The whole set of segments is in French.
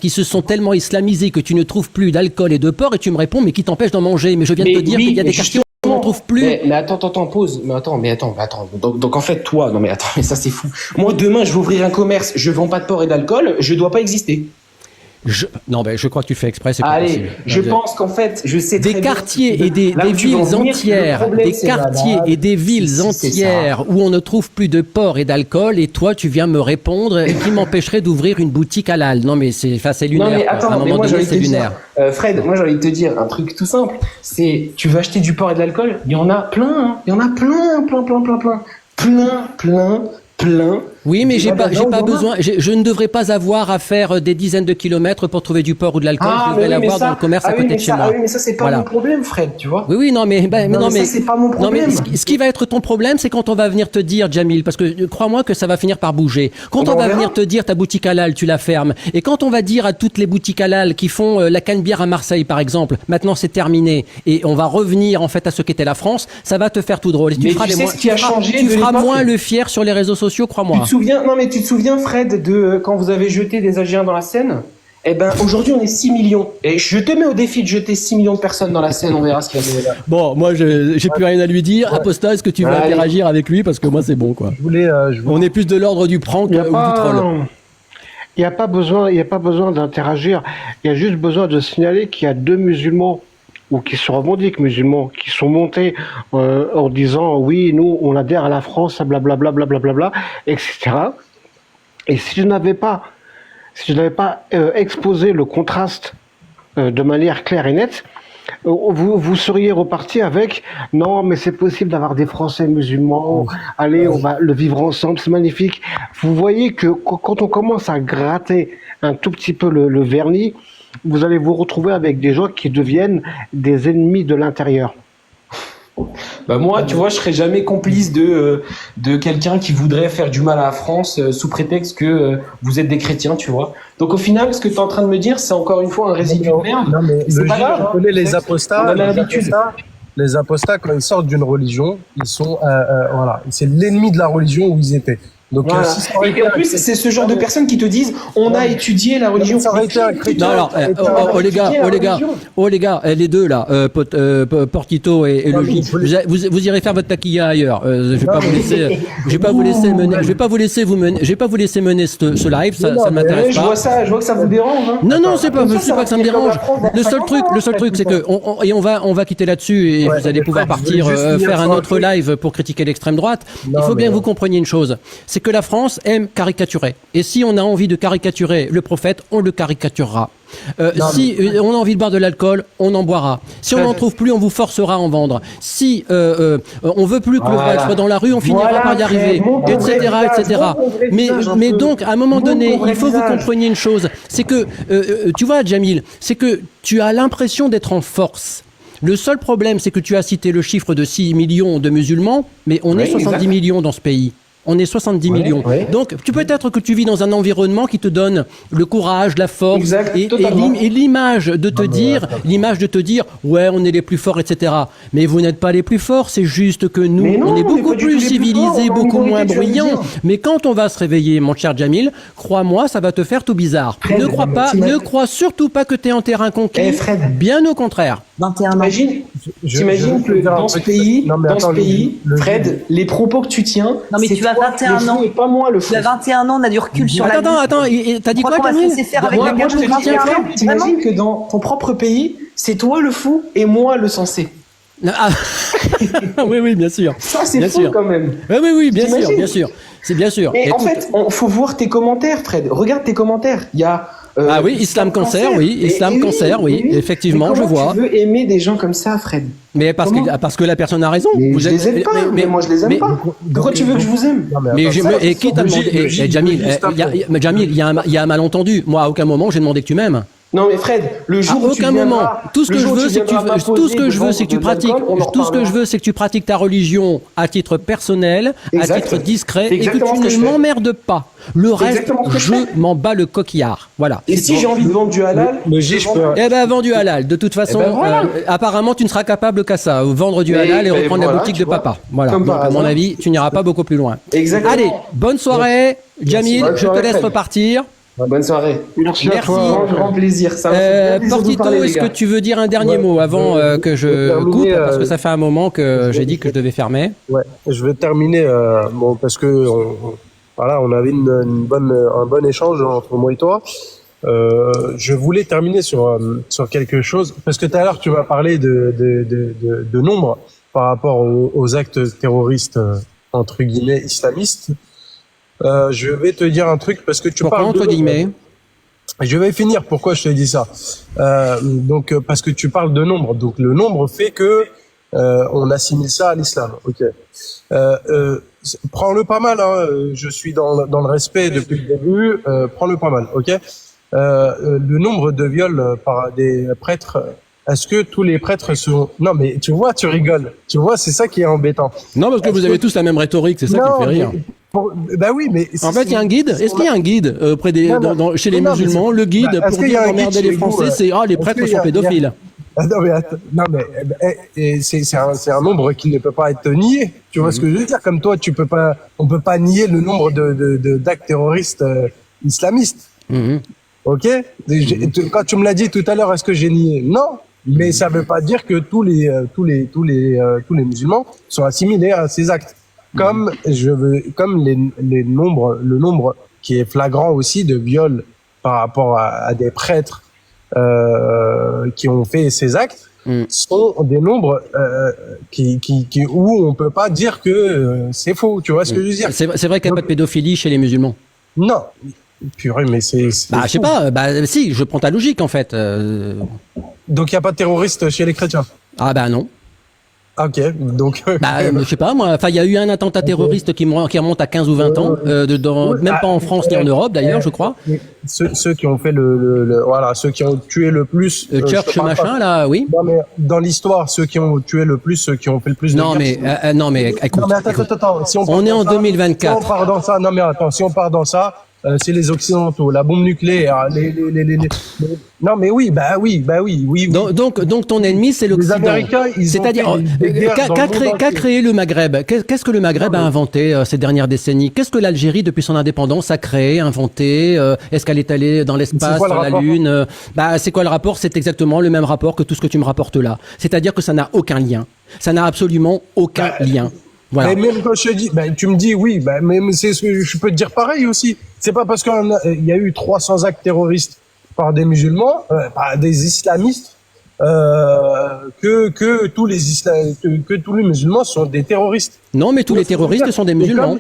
qui se sont tellement islamisés que tu ne trouves plus d'alcool et de porc, et tu me réponds, mais qui t'empêche d'en manger? Mais je viens de te dire qu'il y a des quartiers où on n'en trouve plus. Mais attends, pause. Mais attends. Donc en fait, toi, non mais attends, mais ça c'est fou. Moi, demain, je vais ouvrir un commerce, je vends pas de porc et d'alcool, je dois pas exister. Non, je crois que tu fais exprès, c'est pas Allez, possible. je pense qu'en fait, je sais très des quartiers et des villes entières, où on ne trouve plus de porc et d'alcool, et toi tu viens me répondre qui m'empêcherait d'ouvrir une boutique halal? Non mais c'est lunaire. Non mais attends, à un moment donné c'est lunaire. Fred, moi j'ai envie de te dire un truc tout simple, c'est tu veux acheter du porc et de l'alcool, il y en a plein, hein. Il y en a plein. Oui, mais j'ai pas besoin. Je ne devrais pas avoir à faire des dizaines de kilomètres pour trouver du porc ou de l'alcool. Je devrais l'avoir dans le commerce à côté de chez moi. Oui, mais ça c'est pas mon problème, Fred, tu vois. Oui, non, mais ça c'est pas mon problème. Non, mais ce qui va être ton problème, c'est quand on va venir te dire, Jamil, parce que crois-moi que ça va finir par bouger. Quand on va venir te dire ta boutique halal, tu la fermes. Et quand on va dire à toutes les boutiques halal qui font la canne-bière à Marseille, par exemple, maintenant c'est terminé, et on va revenir en fait à ce qu'était la France, ça va te faire tout drôle. Et tu feras moins le fier sur les réseaux sociaux, crois-moi. Tu te souviens, Fred, de quand vous avez jeté des Algériens dans la Seine? Eh ben, aujourd'hui, on est 6 millions. Et je te mets au défi de jeter 6 millions de personnes dans la Seine, on verra ce qu'il y a là. Bon, moi, j'ai plus rien à lui dire. Ouais. Apostat, est-ce que tu veux interagir avec lui? Parce que moi, c'est bon, quoi. On est plus de l'ordre du prank ou du troll. Il n'y a pas besoin d'interagir. Il y a juste besoin de signaler qu'il y a 2 musulmans ou qui se revendiquent musulmans, qui sont montés en disant oui, nous, on adhère à la France, blablabla, etc. Et si je n'avais pas exposé le contraste de manière claire et nette, vous seriez reparti avec non, mais c'est possible d'avoir des Français musulmans, allez, on va le vivre ensemble, c'est magnifique. Vous voyez que quand on commence à gratter un tout petit peu le vernis, vous allez vous retrouver avec des gens qui deviennent des ennemis de l'intérieur. Bah moi, tu vois, je serais jamais complice de quelqu'un qui voudrait faire du mal à la France sous prétexte que vous êtes des chrétiens, tu vois. Donc au final, ce que tu es en train de me dire, c'est encore une fois un résidu de merde. Non, mais c'est pas grave. On connaît les apostats. On a l'habitude. Les apostats, quand ils sortent d'une religion, ils sont c'est l'ennemi de la religion où ils étaient. Donc, voilà. Et en plus, c'est ce genre de personnes qui te disent on a étudié la religion. Non, alors, les gars, les deux là, Portito et Logi, vous irez faire votre taquilla ailleurs. Je vais pas vous laisser mener ce live, ça ne m'intéresse pas. Je vois que ça vous dérange. Hein. Non, c'est pas que ça me dérange. Le seul truc, c'est que on va quitter là-dessus et vous allez pouvoir partir faire un autre live pour critiquer l'extrême droite. Il faut bien que vous compreniez une chose, c'est que la France aime caricaturer. Et si on a envie de caricaturer le prophète, on le caricaturera. Si on a envie de boire de l'alcool, on en boira. Si on n'en trouve plus, on vous forcera à en vendre. Si on veut plus que le voile soit dans la rue, on finira par y arriver, etc. Mais donc, à un moment donné, il faut que vous compreniez une chose. C'est que, tu vois, Jamil, c'est que tu as l'impression d'être en force. Le seul problème, c'est que tu as cité le chiffre de 6 millions de musulmans, mais on est 70 millions dans ce pays. On est 70 millions. Donc, peut-être que tu vis dans un environnement qui te donne le courage, la force et l'image de te dire, ouais, on est les plus forts, etc. Mais vous n'êtes pas les plus forts, c'est juste que nous, on est beaucoup plus civilisés, beaucoup moins bruyants. Mais quand on va se réveiller, mon cher Jamil, crois-moi, ça va te faire tout bizarre. Ne crois surtout pas que tu es en terrain conquis. Bien au contraire. 21 ans. T'imagines que dans ce pays, Fred, les propos que tu tiens, non mais tu as 21 ans. Et pas moi le fou. Tu as 21 ans, on a du recul sur la vie. Attends, t'as dit quoi, Camille? Moi, je te dis, t'imagines que dans ton propre pays, c'est toi le fou et moi le sensé. Oui, bien sûr. Ça, c'est fou quand même. Oui, bien sûr. C'est bien sûr. Et en fait, faut voir tes commentaires, Fred. Regarde tes commentaires. Il y a Islam Cancer, effectivement, je vois. Tu veux aimer des gens comme ça, Fred? Mais parce que la personne a raison. Je les aime pas. Mais moi, je les aime pas. Pourquoi tu veux que je vous aime? Et qui t'a demandé? Jamil, il y a un malentendu. Moi, à aucun moment, j'ai demandé que tu m'aimes. Non mais Fred, le jour où tu viendras, tout ce que je veux, c'est que tu pratiques ta religion à titre personnel, à titre discret, et que tu ne m'emmerdes pas. Le reste, je m'en bats le coquillard. Voilà. Et si j'ai envie de vendre du halal, vends du halal. De toute façon, apparemment, tu ne seras capable qu'à ça, vendre du halal et reprendre la boutique de papa. Voilà. Donc, à mon avis, tu n'iras pas beaucoup plus loin. Exactement. Allez, bonne soirée, Jamil. Je te laisse repartir. Bonne soirée. Merci à Merci. toi. Grand plaisir. Ça m'a fait bien plaisir de vous Portito, parler, les est-ce que gars. tu veux dire un dernier mot avant que je terminer, coupe parce que ça fait un moment que j'ai dit que je devais fermer. Ouais, je vais terminer bon parce que voilà, on avait un bon échange entre moi et toi. Je voulais terminer sur quelque chose parce que tout à l'heure tu m'as parlé de nombre par rapport aux actes terroristes entre guillemets islamistes. Je vais te dire un truc parce que tu Pourquoi parles entre guillemets? Je vais finir. Pourquoi je te dis ça? Donc parce que tu parles de nombre. Donc le nombre fait que on assimile ça à l'islam. Ok. Prends-le pas mal. Hein. Je suis dans le respect depuis le début. Prends-le pas mal. Ok. Le nombre de viols par des prêtres. Est-ce que tous les prêtres sont... Non, mais tu vois, tu rigoles. Tu vois, c'est ça qui est embêtant. Non, parce que vous avez tous la même rhétorique, c'est ça qui me fait rire. Bah oui, mais... En fait, il y a un guide. Est-ce qu'il y a un guide auprès des, chez les musulmans? Le guide Est-ce pour qu'il y a dire un guide emmerder chez les vous, Français, c'est les est-ce prêtres qu'il y a- sont pédophiles. Non mais attends, c'est un nombre qui ne peut pas être nié. Tu vois ce que je veux dire? Comme toi, on peut pas nier le nombre d'actes terroristes islamistes. Mhm. Ok? Quand tu me l'as dit tout à l'heure, est-ce que j'ai nié? Non. Mais ça veut pas dire que tous les musulmans sont assimilés à ces actes. Comme le nombre qui est flagrant aussi de viols par rapport à des prêtres qui ont fait ces actes sont des nombres où on peut pas dire que c'est faux. Tu vois ce que je veux dire? C'est vrai qu'il n'y a pas de pédophilie chez les musulmans. Non. Purée, mais c'est Bah, je sais fou. pas. Bah, si, je prends ta logique en fait. Donc il y a pas de terroristes chez les chrétiens. Ah bah non. Ok. Donc Bah, je sais pas moi. Enfin, il y a eu un attentat terroriste qui remonte à 15 ou 20 ans, même pas en France ni en Europe d'ailleurs, je crois. ceux qui ont fait voilà, ceux qui ont tué le plus. je Church te parle machin pas- là, oui. Non mais dans l'histoire, ceux qui ont tué le plus, ceux qui ont fait le plus. Non de mais guerres, non mais écoute. Non mais attends. Si on part On est dans en ça, 2024. Si on part dans ça, non mais attends, si on part dans ça, c'est les occidentaux, la bombe nucléaire, non mais oui. Donc ton ennemi c'est l'Occident. Américains, ils ont C'est-à-dire fait des guerres dans le monde qu'a entier. créé le Maghreb? Qu'est-ce que le Maghreb a inventé ces dernières décennies? Qu'est-ce que l'Algérie depuis son indépendance a créé, inventé? Est-ce qu'elle est allée dans l'espace, C'est quoi le sur la rapport Lune? Bah c'est quoi le rapport? C'est exactement le même rapport que tout ce que tu me rapportes là. C'est-à-dire que ça n'a aucun lien. Ça n'a absolument aucun lien. Voilà. Mais même quand je te dis, tu me dis oui, mais c'est ce que je peux te dire pareil aussi. C'est pas parce qu'il y a eu 300 actes terroristes par des musulmans, par des islamistes, que tous les musulmans sont des terroristes. Non, mais tous les terroristes sont des musulmans.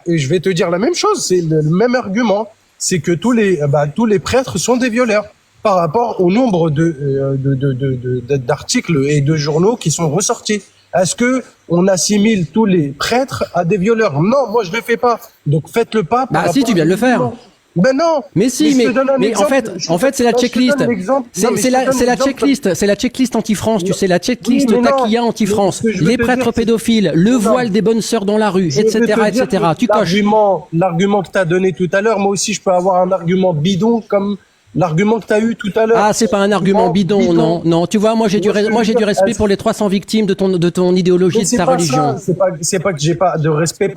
Je vais te dire la même chose, c'est le même argument, c'est que tous les prêtres sont des violeurs par rapport au nombre d'articles et de journaux qui sont ressortis. Est-ce que on assimile tous les prêtres à des violeurs? Non, moi je le fais pas. Donc faites-le pas. Bah si, tu viens de le faire. Ben non. Mais si, je mais, te donne un mais en exemple. fait, c'est la checklist. C'est la checklist. C'est la checklist anti-France. Tu sais, la checklist Oui, mais non. taquilla anti-France. Mais ce que je veux Les te prêtres dire, c'est- pédophiles, le Non. voile des bonnes sœurs dans la rue, Je vais etc., te dire etc. que Tu coches. L'argument que tu as donné tout à l'heure, moi aussi je peux avoir un argument bidon comme l'argument que tu as eu tout à l'heure. Ah, c'est pas un argument bidon, non, non. Tu vois, moi j'ai du respect pour les 300 victimes de ton idéologie, Mais de c'est ta pas religion. ça. C'est pas que j'ai pas de respect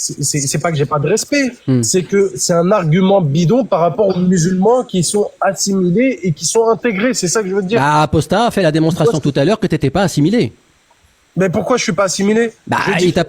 c'est pas que j'ai pas de respect, c'est que c'est un argument bidon par rapport aux musulmans qui sont assimilés et qui sont intégrés, c'est ça que je veux te dire. Bah, Aposta a fait la démonstration tout à l'heure que t'étais pas assimilé. Mais pourquoi je suis pas assimilé? Bah, Je dis- il t'a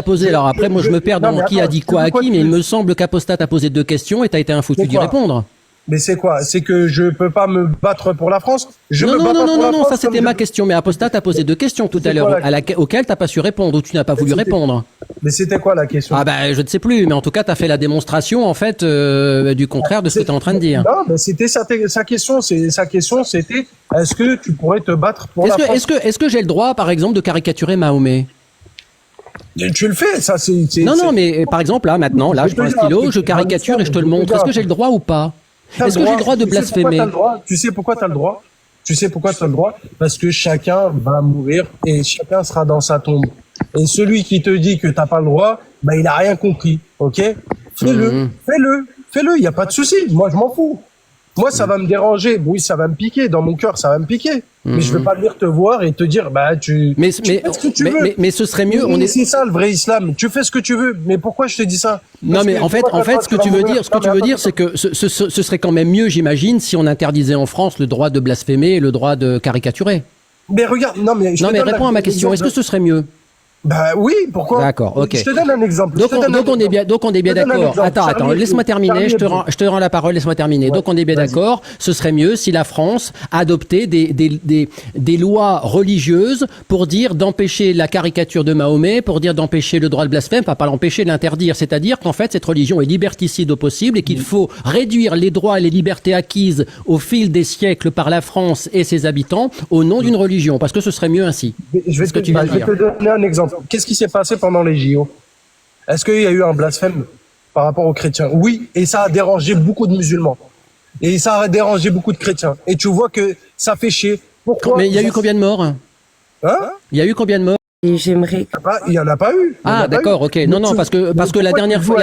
posé. Alors après, moi je me perds Non, dans mais qui a attends, dit quoi à pourquoi qui, tu mais il veux- me semble qu'Aposta t'a posé 2 questions et t'as été infoutu C'est d'y quoi répondre. Mais c'est quoi? C'est que je peux pas me battre pour la France? Je me bats pas pour la Non, France ça c'était comme ma je- question. Mais Aposta t'a posé 2 questions tout à C'est l'heure quoi auxquelles t'as pas su répondre ou tu n'as pas voulu c'était- répondre. Mais c'était quoi la question? Ah bah je ne sais plus, mais en tout cas t'as fait la démonstration en fait du contraire de ce que t'es en train de dire. Non, mais c'était sa question. Sa question, c'était est-ce que tu pourrais te battre pour la France? Est-ce que j'ai le droit, par exemple, de caricaturer Mahomet? Tu le fais, ça c'est. Non, mais par exemple là maintenant, là je prends un stylo, je caricature et je te le montre. Est-ce que j'ai le droit ou pas? Est-ce que j'ai le droit de blasphémer? Tu sais pourquoi tu as le droit? Tu sais pourquoi tu as le droit? Parce que chacun va mourir et chacun sera dans sa tombe. Et celui qui te dit que t'as pas le droit, bah il a rien compris, ok? Fais-le, il y a pas de souci. Moi je m'en fous. Moi, ça va me déranger. Oui, ça va me piquer. Dans mon cœur, ça va me piquer. Mais je veux pas venir te voir et te dire, bah, tu fais ce que tu veux. Mais ce serait mieux. C'est ça le vrai islam. Tu fais ce que tu veux. Mais pourquoi je te dis ça? Non, mais en fait, ce que tu veux dire, c'est que ce serait quand même mieux, j'imagine, si on interdisait en France le droit de blasphémer et le droit de caricaturer. Mais regarde, non, mais réponds à ma question. Est-ce que ce serait mieux? Bah oui, pourquoi? D'accord, ok. Je te donne un exemple. Donc on est bien d'accord. Attends, laisse-moi terminer. Je te rends la parole. Laisse-moi terminer. Donc on est bien d'accord. Ce serait mieux si la France adoptait des lois religieuses pour dire d'empêcher la caricature de Mahomet, pour dire d'empêcher le droit de blasphème, pas l'empêcher, l'interdire. C'est-à-dire qu'en fait cette religion est liberticide au possible et qu'il faut réduire les droits et les libertés acquises au fil des siècles par la France et ses habitants au nom d'une religion, parce que ce serait mieux ainsi. Je vais te donner un exemple. Qu'est-ce qui s'est passé pendant les JO? Est-ce qu'il y a eu un blasphème par rapport aux chrétiens? Oui, et ça a dérangé beaucoup de musulmans. Et ça a dérangé beaucoup de chrétiens. Et tu vois que ça fait chier. Pourquoi? Mais il y a eu combien de morts? Hein? Il y a eu combien de morts? Et j'aimerais. Il y en a pas eu. Ah, d'accord, ok. Non, parce que la dernière fois,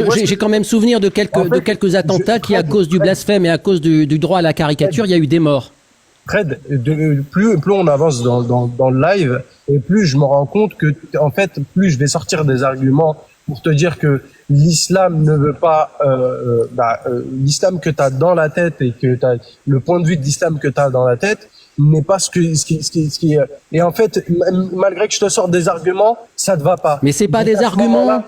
j'ai quand même souvenir de quelques attentats qui, à cause du blasphème et à cause du droit à la caricature, il y a eu des morts. Fred, plus on avance dans le live, et plus je me rends compte que, en fait, plus je vais sortir des arguments pour te dire que l'islam ne veut pas, l'islam que tu as dans la tête et que le point de vue de l'islam que tu as dans la tête n'est pas ce qui est. Et en fait, malgré que je te sorte des arguments, ça te va pas. Mais c'est pas des arguments.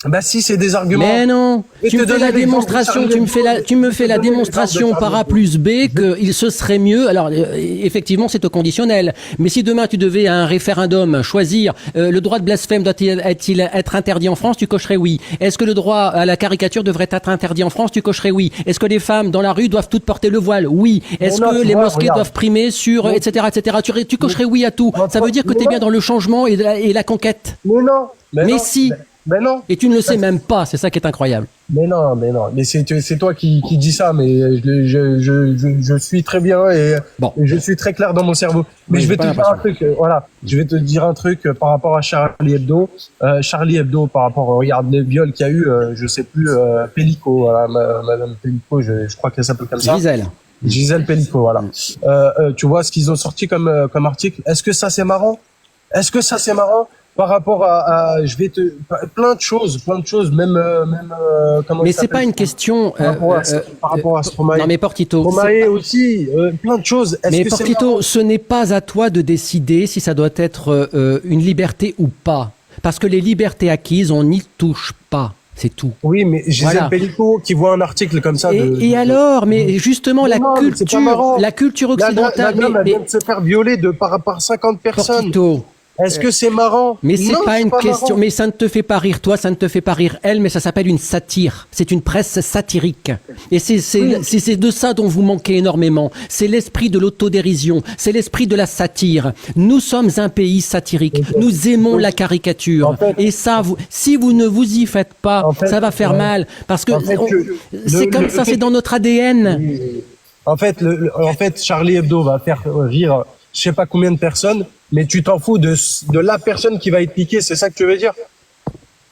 Bah si, c'est des arguments. Mais non, tu me fais la démonstration, tu me fais la démonstration par A plus B qu'il se serait mieux. Alors effectivement, c'est au conditionnel. Mais si demain tu devais à un référendum choisir le droit de blasphème doit-il être interdit en France, tu cocherais oui. Est-ce que le droit à la caricature devrait être interdit en France, tu cocherais oui. Est-ce que les femmes dans la rue doivent toutes porter le voile? Oui. Est-ce que les mosquées doivent primer sur etc. Tu cocherais oui à tout. Ça veut dire que tu es bien dans le changement et la conquête. Mais non. Mais si. Mais non. Et tu ne le sais même pas, c'est ça qui est incroyable. Mais non. Mais c'est toi qui dis ça, mais je suis très bien et je suis très clair dans mon cerveau. Mais je vais te dire un truc, je vais te dire un truc par rapport à Charlie Hebdo. Charlie Hebdo, par rapport, regarde les viols qu'il y a eu, je sais plus, Pellico, voilà, Madame Pellico, je crois qu'elle s'appelle comme ça. Gisèle Pellico, voilà. Tu vois ce qu'ils ont sorti comme article. Est-ce que ça c'est marrant? Par rapport à plein de choses, même comment. Mais c'est pas une question. Par rapport à Stromae. Non mais Portito. Stromae aussi, plein de choses. Mais Portito, ce n'est pas à toi de décider si ça doit être une liberté ou pas, parce que les libertés acquises, on n'y touche pas. C'est tout. Oui, mais Gisèle Pellico qui voit un article comme ça. Alors, mais justement, la culture occidentale. La dame, elle vient de se faire violer par 50 personnes. Portito. Est-ce que c'est marrant? Mais c'est pas une question. Marrant. Mais ça ne te fait pas rire toi, ça ne te fait pas rire elle, mais ça s'appelle une satire. C'est une presse satirique. Et c'est de ça dont vous manquez énormément. C'est l'esprit de l'autodérision. C'est l'esprit de la satire. Nous sommes un pays satirique. Nous aimons la caricature. En fait, et ça, si vous ne vous y faites pas, ça va faire mal. Parce que c'est comme ça, c'est dans notre ADN. En fait, Charlie Hebdo va faire rire je sais pas combien de personnes, mais tu t'en fous de la personne qui va être piquée, c'est ça que tu veux dire?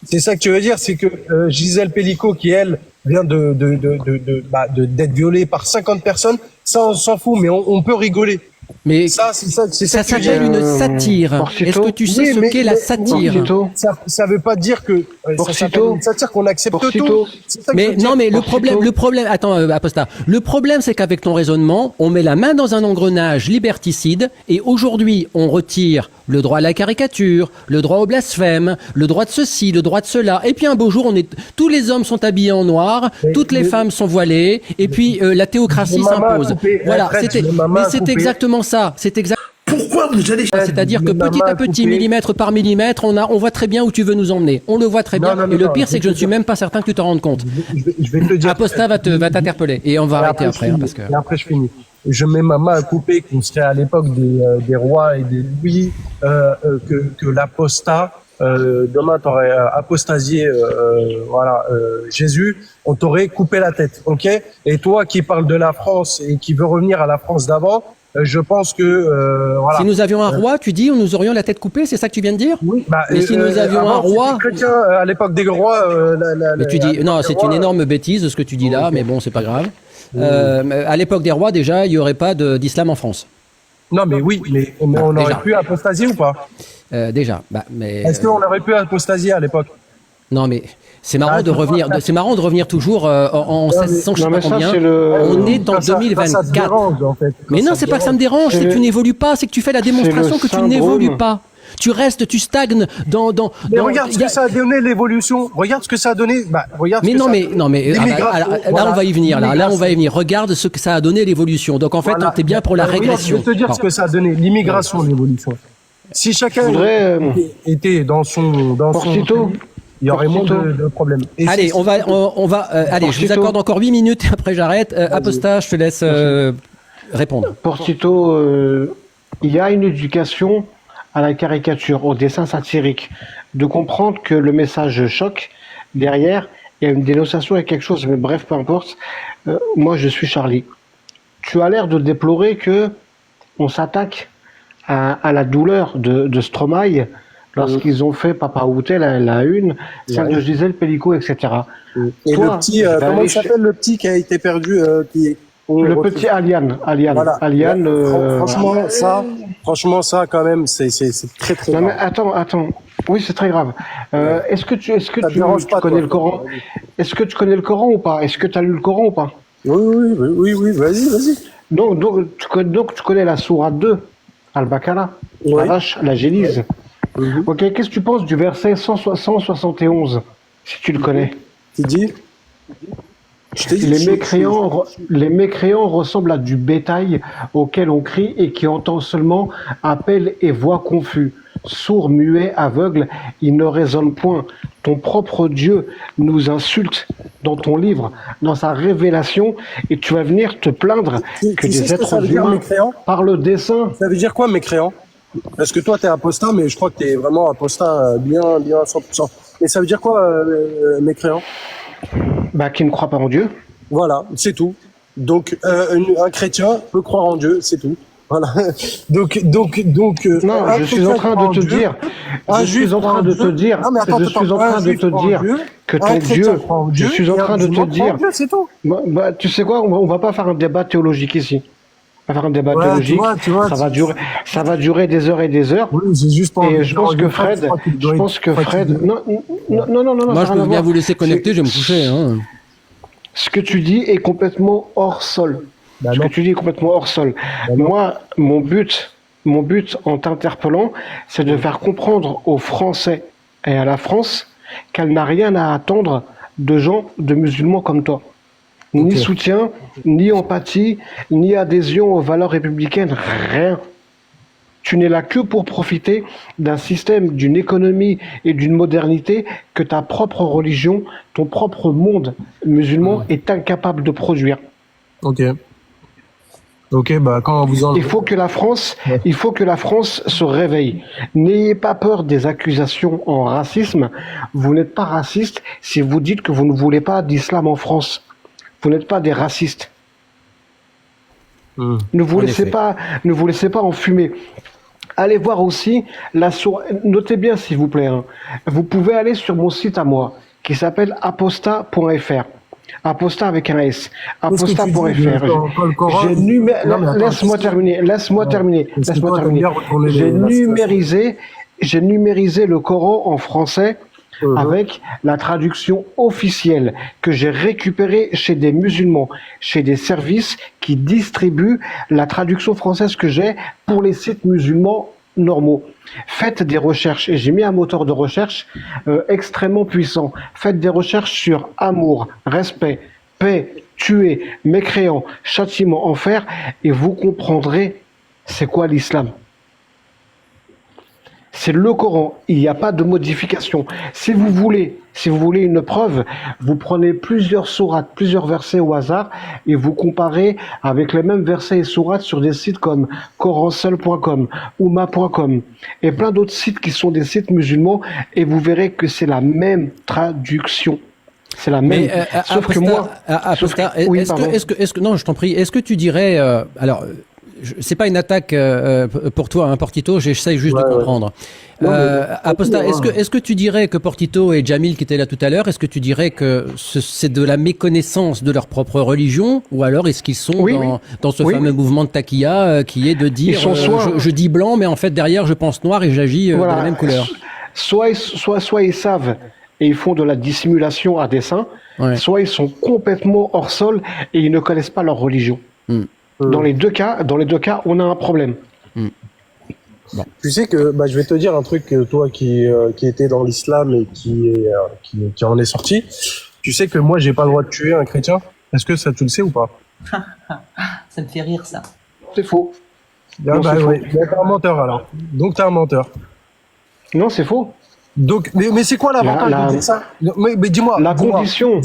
C'est ça que tu veux dire, c'est que Gisèle Pellico, qui elle vient d'être violée par 50 personnes, ça on s'en fout, mais on peut rigoler. Mais ça s'appelle une satire. Est-ce que tu sais ce qu'est la satire? Ça veut pas dire que ça s'appelle une satire qu'on accepte tout. Mais non, mais le problème, attends, Apostat. Le problème, c'est qu'avec ton raisonnement, on met la main dans un engrenage liberticide et aujourd'hui, on retire le droit à la caricature, le droit au blasphème, le droit de ceci, le droit de cela. Et puis un beau jour, tous les hommes sont habillés en noir, toutes les femmes sont voilées, et puis la théocratie s'impose. Voilà, c'est exactement ça. C'est exact. Pourquoi vous allez... C'est-à-dire que petit à petit, millimètre par millimètre, on voit très bien où tu veux nous emmener. On le voit très bien. Et le pire, c'est que je ne suis même pas certain que tu t'en rendes compte. Je vais te dire. Apostat va t'interpeller. Et on va arrêter après. Et après, je finis. Je mets ma main à couper qu'on serait à l'époque des rois et des louis, que l'apostat, demain t'aurais apostasié, Jésus, on t'aurait coupé la tête, ok? Et toi qui parles de la France et qui veut revenir à la France d'avant, je pense que voilà. Si nous avions un roi, tu dis, nous aurions la tête coupée, c'est ça que tu viens de dire? Oui. Bah, Et si nous avions un roi, chrétien à l'époque des rois, mais tu dis, non, c'est une énorme bêtise ce que tu dis là, mais bon, c'est pas grave. À l'époque des rois, déjà, il n'y aurait pas d'islam en France. Non, mais oui, mais on déjà. aurait pu apostasier ou pas? Déjà, mais. Est-ce qu'on aurait pu apostasier à l'époque? Non, mais c'est marrant de revenir. C'est marrant de revenir toujours en 1600, je sais pas combien. On est en 2024. Ça te dérange, en fait. Mais non, c'est pas que ça me dérange, c'est que tu n'évolues pas, c'est que tu fais la démonstration que tu n'évolues pas. Tu restes, tu stagnes dans. Mais regarde ce que ça a donné l'évolution. Regarde ce que ça a donné. Bah, regarde. Mais non, mais là on va y venir. Là on va y venir. Regarde ce que ça a donné l'évolution. Donc en fait, on était bien pour la régression. Je vais te dire ce que ça a donné l'immigration, l'évolution. Si chacun était dans son il y aurait moins de problèmes. Allez, on va. Allez, je vous accorde encore 8 minutes. Après, j'arrête. Apostat, je te laisse répondre. Portito, il y a une éducation à la caricature, au dessin satirique, de comprendre que le message choque. Derrière, il y a une dénonciation, il y a quelque chose. Mais bref, peu importe. Moi, je suis Charlie. Tu as l'air de déplorer que on s'attaque à la douleur de Stromae lorsqu'ils ont fait Papa Outé, la une, Sergio Gisèle, Pellico, etc. Et toi, le petit, comment il s'appelle le petit qui a été perdu le petit Alian. Voilà. Alian. Franchement, ça, quand même, c'est très très grave. Mais attends. Oui, c'est très grave. Est-ce que tu connais le Coran? Est-ce que tu connais le Coran ou pas? Est-ce que tu as lu le Coran ou pas? Oui, vas-y. Donc, tu connais la sourate 2, Al-Baqarah, la vache, la Génise. Ok, qu'est-ce que tu penses du verset 171, si tu le connais? Tu dis? Les mécréants ressemblent à du bétail auquel on crie et qui entend seulement appel et voix confus. Sourds, muets, aveugles, ils ne raisonnent point. Ton propre Dieu nous insulte dans ton livre, dans sa révélation, et tu vas venir te plaindre que des êtres humains par le dessin. Ça veut dire quoi, mécréant? Parce que toi, t'es apostat, mais je crois que t'es vraiment apostat bien à 100%. Mais ça veut dire quoi, mécréant? Bah, qui ne croit pas en Dieu. Voilà, c'est tout. Donc, un chrétien peut croire en Dieu, c'est tout. Voilà. Donc. Non, je suis en train de te dire. Je suis en train de te dire. Je suis en train de te dire que ton Dieu. Je suis en train de te dire. C'est tout. Bah, tu sais quoi? On va pas faire un débat théologique ici. On va faire un débat théologique. Tu vois, ça va durer des heures et des heures. Oui, c'est juste pour. Et je pense que Fred. Non. Moi, je peux bien vous laisser connecter, je vais me coucher. Hein. Ce que tu dis est complètement hors sol. Moi, mon but en t'interpellant, c'est de faire comprendre aux Français et à la France qu'elle n'a rien à attendre de gens, de musulmans comme toi. Ni soutien, ni empathie, ni adhésion aux valeurs républicaines, rien. Tu n'es là que pour profiter d'un système, d'une économie et d'une modernité que ta propre religion, ton propre monde musulman est incapable de produire. Ok, bah quand vous en... Il faut que la France se réveille. N'ayez pas peur des accusations en racisme. Vous n'êtes pas raciste si vous dites que vous ne voulez pas d'islam en France. Vous n'êtes pas des racistes. Ne vous laissez pas enfumer. Allez voir aussi notez bien s'il vous plaît. Vous pouvez aller sur mon site à moi qui s'appelle apostat.fr. Apostat avec un S. Apostat.fr. Laisse-moi terminer. J'ai numérisé le Coran en français avec la traduction officielle que j'ai récupérée chez des musulmans, chez des services qui distribuent la traduction française que j'ai pour les sites musulmans normaux. Faites des recherches, et j'ai mis un moteur de recherche extrêmement puissant. Faites des recherches sur amour, respect, paix, tuer, mécréant, châtiment, enfer, et vous comprendrez c'est quoi l'islam. C'est le Coran, il n'y a pas de modification. Si vous voulez une preuve, vous prenez plusieurs sourates, plusieurs versets au hasard et vous comparez avec les mêmes versets et sourates sur des sites comme coranseul.com, ouma.com et plein d'autres sites qui sont des sites musulmans et vous verrez que c'est la même traduction. C'est la même. Sauf que moi. Non, je t'en prie. Est-ce que tu dirais, alors, c'est pas une attaque pour toi, hein, Portito. J'essaye juste de comprendre. Apostat, est-ce que tu dirais que Portito et Jamil qui étaient là tout à l'heure, est-ce que tu dirais que c'est de la méconnaissance de leur propre religion, ou alors est-ce qu'ils sont dans ce fameux mouvement de taquilla qui est de dire je dis blanc, mais en fait derrière je pense noir et j'agis de la même couleur. Soit ils savent et ils font de la dissimulation à dessein, soit ils sont complètement hors sol et ils ne connaissent pas leur religion. Dans les deux cas, on a un problème. Bon. Tu sais que je vais te dire un truc, toi qui était dans l'islam et qui en est sorti. Tu sais que moi j'ai pas le droit de tuer un chrétien. Est-ce que ça tu le sais ou pas? Ça me fait rire ça. C'est faux. Non, c'est faux. Donc t'es un menteur alors. Donc t'es un menteur. Non, c'est faux. Donc, mais c'est quoi l'avantage de dire ça? Mais dis-moi. La condition.